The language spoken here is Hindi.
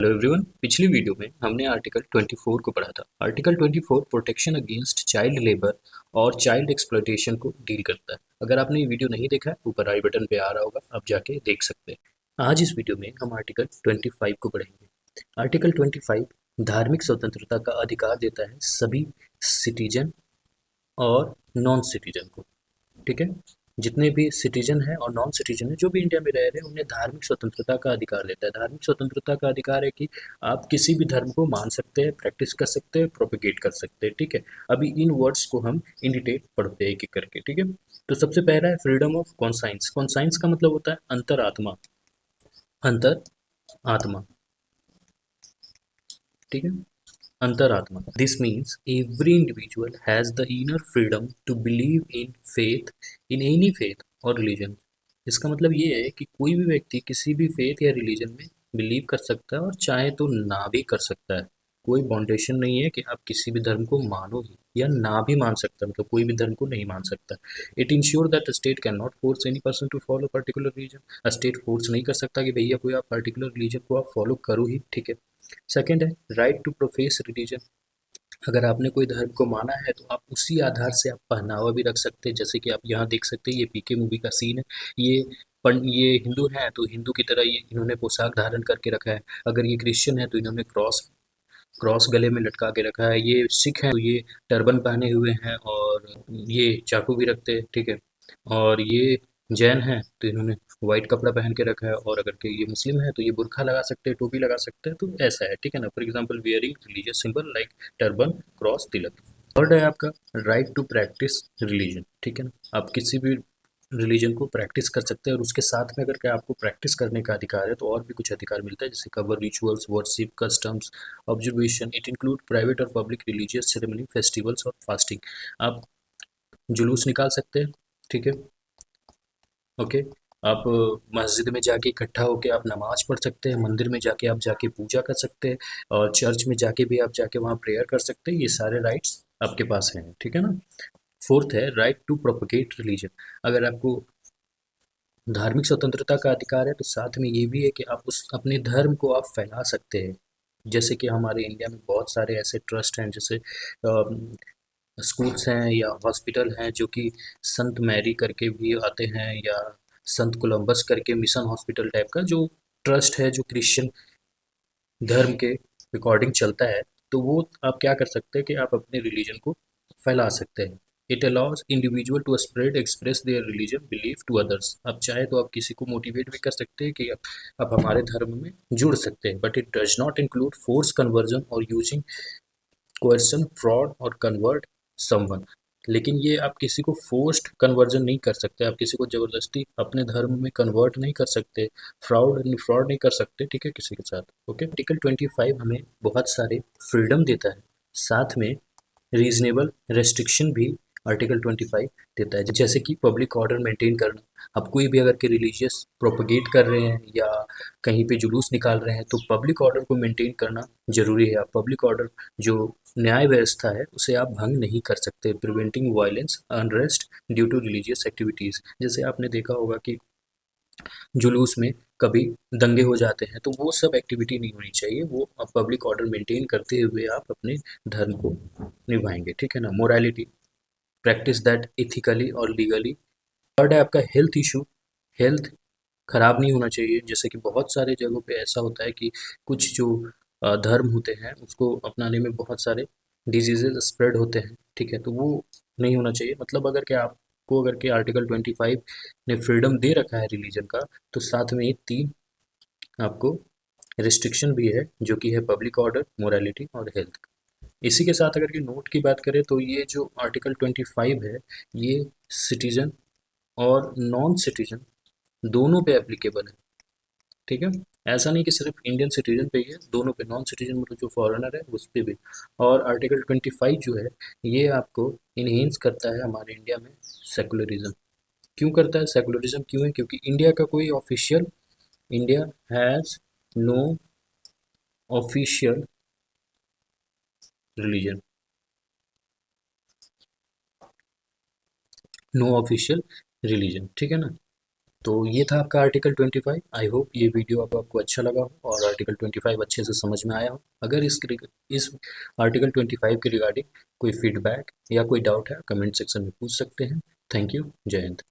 Hello everyone. पिछली वीडियो में हमने आर्टिकल 24 को पढ़ा था। Article 24 protection against child labour और चाइल्ड एक्सप्लॉयटेशन को डील करता है। अगर आपने ये वीडियो नहीं देखा है, ऊपर आई बटन पे आ रहा होगा, आप जाके देख सकते हैं। आज इस वीडियो में हम आर्टिकल 25 को पढ़ेंगे। आर्टिकल 25 धार्मिक स्वतंत्रता का अधिकार देता है सभी सिटीजन और नॉन सिटीजन को। ठीक है, जितने भी सिटीजन हैं और नॉन सिटीजन हैं, जो भी इंडिया में रह रहे हैं, उन्हें धार्मिक स्वतंत्रता का अधिकार देता है। धार्मिक स्वतंत्रता का अधिकार है कि आप किसी भी धर्म को मान सकते हैं, प्रैक्टिस कर सकते हैं, प्रोपिगेट कर सकते हैं। ठीक है, अभी इन वर्ड्स को हम इन डिटेल पढ़ते हैं एक एक करके। ठीक है, तो सबसे पहला है फ्रीडम ऑफ कॉन्साइंस। कॉन्साइंस का मतलब होता है अंतरात्मा। अंतर आत्मा। ठीक है, अंतरात्मा। This means every individual has the inner freedom to believe in faith, in any faith और रिलीजन। इसका मतलब ये है कि कोई भी व्यक्ति किसी भी फेथ या रिलीजन में बिलीव कर सकता है और चाहे तो ना भी कर सकता है। कोई बाउंडेशन नहीं है कि आप किसी भी धर्म को मानो ही या ना भी मान सकता, मतलब कोई भी धर्म को नहीं मान सकता। It ensure that state can not force any person to follow particular religion. State force नहीं कर सकता कि भैया कोई आप पर्टिकुलर रिलीजन को आप फॉलो करो ही। ठीक है। सेकंड है राइट टू प्रोफेस रिलीजन। अगर आपने कोई धर्म को माना है तो आप उसी आधार से आप पहनावा भी रख सकते हैं। जैसे कि आप यहाँ देख सकते हैं, ये पीके मूवी का सीन है। ये ये हिंदू हैं तो हिंदू की तरह ये इन्होंने पोशाक धारण करके रखा है। अगर ये क्रिश्चियन है तो इन्होंने क्रॉस क्रॉस गले में लटका के रखा है। ये सिख हैं तो ये टर्बन पहने हुए हैं और ये चाकू भी रखते हैं। ठीक है, और ये जैन हैं तो इन्होंने वाइट कपड़ा पहन के रखा है, और अगर के ये मुस्लिम है तो ये बुर्खा लगा सकते हैं, टोपी लगा सकते हैं। तो ऐसा है। ठीक है ना। For example wearing religious symbol like turban, cross, Tilak. Third है आपका राइट टू प्रैक्टिस रिलीजन। ठीक है ना, आप किसी भी रिलीजन को प्रैक्टिस कर सकते हैं, और उसके साथ में अगर क्या आपको प्रैक्टिस करने का अधिकार है तो और भी कुछ अधिकार मिलता है, जैसे cover rituals, worship, customs, observation. It include private और पब्लिक रिलीजियस सेरेमनी, फेस्टिवल्स और फास्टिंग। आप जुलूस निकाल सकते हैं। ठीक है, ओके। आप मस्जिद में जाके इकट्ठा होके आप नमाज पढ़ सकते हैं, मंदिर में जाके आप जाके पूजा कर सकते हैं, और चर्च में जाके भी आप जाके वहाँ प्रेयर कर सकते हैं। ये सारे राइट्स आपके पास हैं। ठीक है ना। फोर्थ है राइट टू प्रोपगेट रिलीजन। अगर आपको धार्मिक स्वतंत्रता का अधिकार है तो साथ में ये भी है कि आप उस अपने धर्म को आप फैला सकते हैं। जैसे कि हमारे इंडिया में बहुत सारे ऐसे ट्रस्ट हैं, जैसे स्कूल्स हैं या हॉस्पिटल हैं, जो कि संत मैरी करके भी आते हैं, या संत कोलंबस करके मिशन हॉस्पिटल टाइप का जो ट्रस्ट है, जो क्रिश्चियन धर्म के अकॉर्डिंग चलता है। तो वो आप क्या कर सकते हैं कि आप अपने रिलीजन को फैला सकते हैं। It allows individual to spread express their religion belief to others. आप चाहे तो आप किसी को मोटिवेट भी कर सकते हैं कि आप हमारे धर्म में जुड़ सकते हैं, but it does not include force conversion और यूजिंग कोएर्सन, फ्रॉड और कन्वर्ट समवन। लेकिन ये आप किसी को फोर्स्ड कन्वर्जन नहीं कर सकते, आप किसी को जबरदस्ती अपने धर्म में कन्वर्ट नहीं कर सकते, फ्रॉड नहीं कर सकते। ठीक है, किसी के साथ। ओके, आर्टिकल 25 हमें बहुत सारे फ्रीडम देता है, साथ में रीजनेबल रेस्ट्रिक्शन भी आर्टिकल 25 देता है। जैसे कि पब्लिक ऑर्डर मेंटेन करना। आप कोई भी अगर के रिलीजियस प्रोपगेट कर रहे हैं या कहीं पे जुलूस निकाल रहे हैं तो पब्लिक ऑर्डर को मेंटेन करना जरूरी है। आप पब्लिक ऑर्डर जो न्याय व्यवस्था है उसे आप भंग नहीं कर सकते। Preventing violence unrest due to religious activities. जैसे आपने देखा होगा कि जुलूस में कभी दंगे हो जाते हैं, तो वो सब एक्टिविटी नहीं होनी चाहिए। वो पब्लिक ऑर्डर मेंटेन करते हुए आप अपने धर्म को निभाएंगे। ठीक है ना। मोरालिटी, प्रैक्टिस दैट इथिकली और लीगली। थर्ड है आपका हेल्थ इशू। हेल्थ खराब नहीं होना चाहिए। जैसे कि बहुत सारे जगहों पे ऐसा होता है कि कुछ जो धर्म होते हैं उसको अपनाने में बहुत सारे डिजीजेज स्प्रेड होते हैं। ठीक है, तो वो नहीं होना चाहिए। मतलब अगर क्या आपको अगर के आर्टिकल 25 ने फ्रीडम दे रखा है रिलीजन का, तो साथ में ये तीन आपको रिस्ट्रिक्शन भी है, जो कि है पब्लिक ऑर्डर, मोरालिटी और हेल्थ। इसी के साथ अगर कि नोट की बात करें तो ये जो आर्टिकल 25 है, ये सिटीजन और नॉन सिटीजन दोनों पे एप्लीकेबल है। ठीक है, ऐसा नहीं कि सिर्फ इंडियन सिटीजन पे ही है, दोनों पे, नॉन सिटीजन मतलब जो फॉरेनर है उस पे भी। और आर्टिकल 25 जो है ये आपको इनहेंस करता है हमारे इंडिया में सेकुलरिज्म। क्यों करता है सेकुलरिज्म? क्यों है? क्योंकि इंडिया का कोई official, India has no official religion, no official religion. ठीक है ना। तो ये था आपका आर्टिकल 25। आई होप ये वीडियो आपको अच्छा लगा हो और आर्टिकल 25 अच्छे से समझ में आया हो। अगर इस आर्टिकल 25 के रिगार्डिंग कोई फीडबैक या कोई डाउट है, कमेंट सेक्शन में पूछ सकते हैं। Thank you. जय हिंद।